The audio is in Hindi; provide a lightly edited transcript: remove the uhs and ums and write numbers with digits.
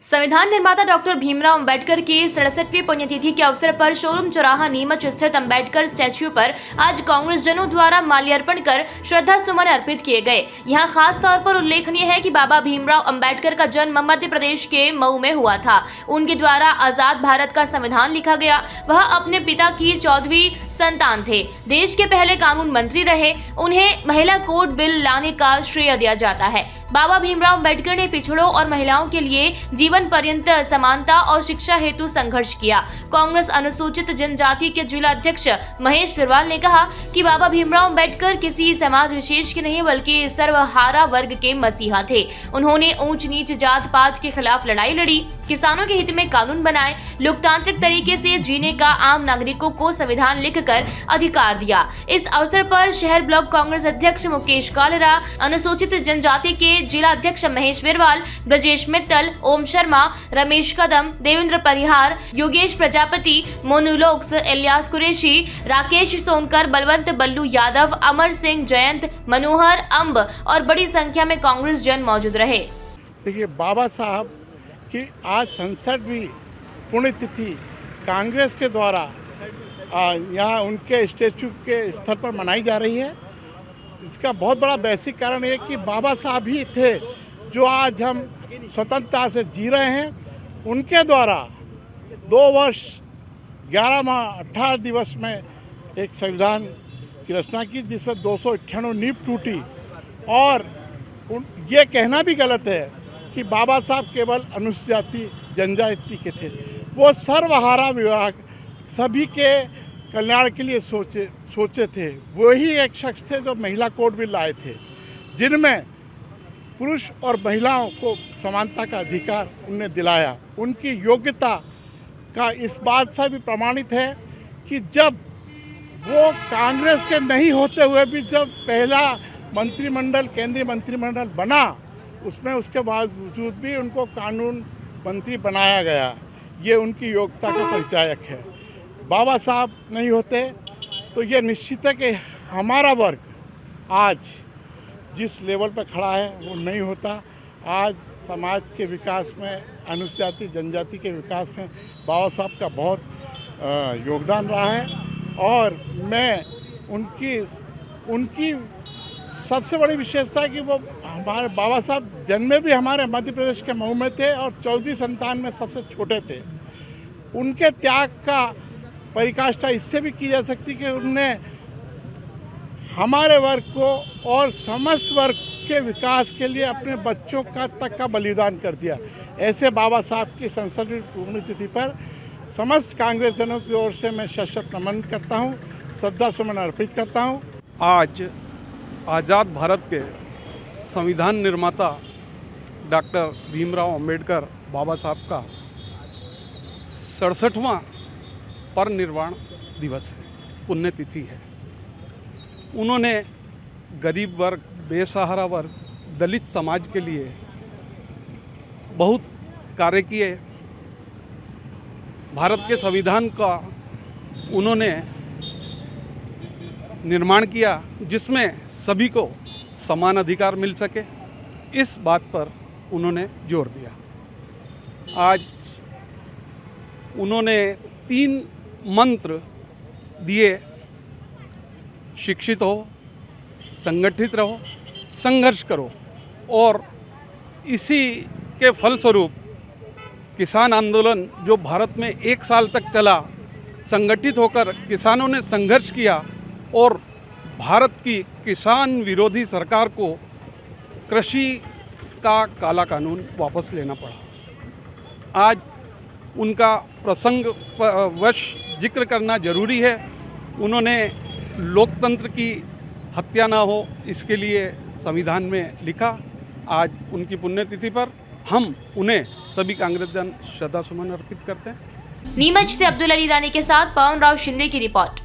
संविधान निर्माता डॉक्टर भीमराव अंबेडकर की 67वीं पुण्यतिथि के अवसर पर शोरूम चौराहा नीमच स्थित अंबेडकर स्टैच्यू पर आज कांग्रेस जनों द्वारा माल्यार्पण कर श्रद्धा सुमन अर्पित किए गए। यहां खास तौर पर उल्लेखनीय है कि बाबा भीमराव अंबेडकर का जन्म मध्य प्रदेश के मऊ में हुआ था। उनके द्वारा आजाद भारत का संविधान लिखा गया। वह अपने पिता की 14वीं संतान थे, देश के पहले कानून मंत्री रहे। उन्हें महिला कोड बिल लाने का श्रेय दिया जाता है। बाबा भीमराव अंबेडकर ने पिछड़ों और महिलाओं के लिए जीवन पर्यंत समानता और शिक्षा हेतु संघर्ष किया। कांग्रेस अनुसूचित जनजाति के जिला अध्यक्ष महेश फिरवाल ने कहा कि बाबा भीमराव अंबेडकर किसी समाज विशेष के नहीं बल्कि सर्वहारा वर्ग के मसीहा थे। उन्होंने ऊंच नीच जात पात के खिलाफ लड़ाई लड़ी, किसानों के हित में कानून बनाए, लोकतांत्रिक तरीके से जीने का आम नागरिकों को संविधान लिखकर अधिकार दिया। इस अवसर पर शहर ब्लॉक कांग्रेस अध्यक्ष मुकेश कालरा, अनुसूचित जनजाति के जिला अध्यक्ष महेश फिरवाल, ब्रजेश मित्तल, ओम शर्मा, रमेश कदम, देवेंद्र परिहार, योगेश प्रजापति, मोनू लोक्स, इलियास कुरैशी, राकेश सोनकर, बलवंत बल्लू यादव, अमर सिंह, जयंत, मनोहर, अम्ब और बड़ी संख्या में कांग्रेस जन मौजूद रहे। देखिए, बाबा साहब की आज 67वीं पुण्यतिथि कांग्रेस के द्वारा यहाँ उनके स्टैच्यू के स्थल पर मनाई जा रही है। इसका बहुत बड़ा बेसिक कारण ये कि बाबा साहब ही थे जो आज हम स्वतंत्रता से जी रहे हैं। उनके द्वारा 2 वर्ष 11 माह 18 दिवस में एक संविधान की रचना की, जिसमें 298 नींव टूटी। और ये कहना भी गलत है कि बाबा साहब केवल अनुसूचित जाति जनजाति के थे। वो सर्वहारा विभाग सभी के कल्याण के लिए सोचे थे। वही एक शख्स थे जो महिला कोड बिल लाए थे, जिनमें पुरुष और महिलाओं को समानता का अधिकार उन्हें दिलाया। उनकी योग्यता का इस बात से भी प्रमाणित है कि जब वो कांग्रेस के नहीं होते हुए भी जब पहला मंत्रिमंडल, केंद्रीय मंत्रिमंडल बना, उसमें उसके बावजूद भी उनको कानून मंत्री बनाया गया। ये उनकी योग्यता का परिचायक है। बाबा साहब नहीं होते तो ये निश्चित है कि हमारा वर्ग आज जिस लेवल पर खड़ा है वो नहीं होता। आज समाज के विकास में, अनुसूचित जाति जनजाति के विकास में बाबा साहब का बहुत योगदान रहा है। और मैं उनकी सबसे बड़ी विशेषता है कि वो हमारे बाबा साहब जन्मे भी हमारे मध्य प्रदेश के मऊ में थे और 14वीं संतान में सबसे छोटे थे। उनके त्याग का परिकाष्ठा इससे भी की जा सकती कि उनने हमारे वर्ग को और समस्त वर्ग के विकास के लिए अपने बच्चों तक का बलिदान कर दिया। ऐसे बाबा साहब की 67वीं पुण्यतिथि पर समस्त कांग्रेस जनों की ओर से मैं शत नमन करता हूँ, श्रद्धा सुमन अर्पित करता हूँ। आज आज़ाद भारत के संविधान निर्माता डॉक्टर भीमराव अंबेडकर बाबा साहब का 67वां परिनिर्वाण दिवस है, पुण्यतिथि है। उन्होंने गरीब वर्ग, बेसहारा वर्ग, दलित समाज के लिए बहुत कार्य किए। भारत के संविधान का उन्होंने निर्माण किया जिसमें सभी को समान अधिकार मिल सके। इस बात पर उन्होंने जोर दिया। आज उन्होंने 3 मंत्र दिए: शिक्षित हो, संगठित रहो, संघर्ष करो। और इसी के फलस्वरूप किसान आंदोलन जो भारत में 1 साल तक चला, संगठित होकर किसानों ने संघर्ष किया और भारत की किसान विरोधी सरकार को कृषि का काला कानून वापस लेना पड़ा। आज उनका प्रसंगवश जिक्र करना जरूरी है। उन्होंने लोकतंत्र की हत्या ना हो इसके लिए संविधान में लिखा। आज उनकी पुण्यतिथि पर हम उन्हें सभी कांग्रेस जन श्रद्धा सुमन अर्पित करते हैं। नीमच से अब्दुल अली रानी के साथ पवन राव शिंदे की रिपोर्ट।